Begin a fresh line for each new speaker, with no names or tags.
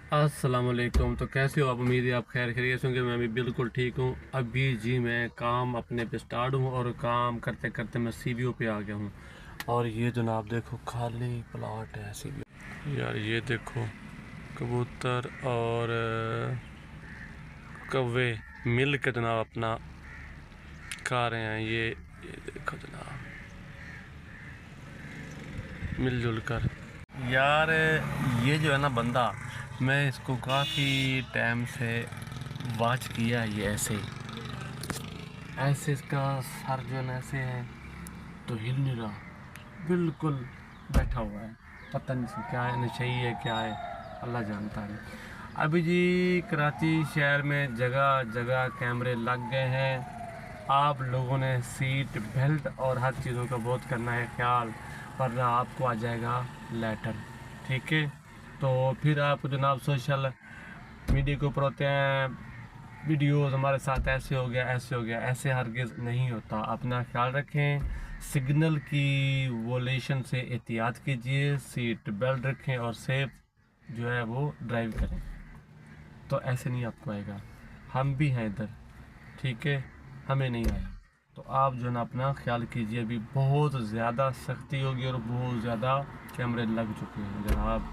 अस्सलाम वालेकुम। तो कैसे हो आप? उम्मीद है आप खैर खैरियत से होंगे। मैं भी बिल्कुल ठीक हूँ। अभी जी मैं काम अपने पे स्टार्ट हूँ और काम करते करते मैं सीवीओ पे आ गया हूँ। और ये जनाब देखो खाली प्लॉट है सीवीओ। यार ये देखो कबूतर और कौवे मिल के जनाब अपना खा रहे हैं। ये देखो जनाब मिलजुल कर। यार ये जो है ना बंदा, मैं इसको काफ़ी टाइम से वॉच किया है। ये ऐसे इसका सर जो है ना ऐसे है तो हिल नहीं रहा, बिल्कुल बैठा हुआ है। पता नहीं इसको क्या है, नशे है क्या है, अल्लाह जानता है। अभी जी कराची शहर में जगह जगह कैमरे लग गए हैं। आप लोगों ने सीट बेल्ट और हर चीज़ों का बहुत करना है ख्याल, वरना आपको आ जाएगा लेटर। ठीक है, तो फिर आप जनाब सोशल मीडिया के ऊपर होते हैं वीडियोस, हमारे साथ ऐसे हो गया ऐसे हो गया, ऐसे हरगिज़ नहीं होता। अपना ख्याल रखें, सिग्नल की वोलेशन से एहतियात कीजिए, सीट बेल्ट रखें और सेफ जो है वो ड्राइव करें। तो ऐसे नहीं आपको आएगा, हम भी हैं इधर, ठीक है, हमें नहीं आया। तो आप जो है ना अपना ख्याल कीजिए। अभी बहुत ज़्यादा सख्ती होगी और बहुत ज़्यादा कैमरे लग चुके हैं जनाब।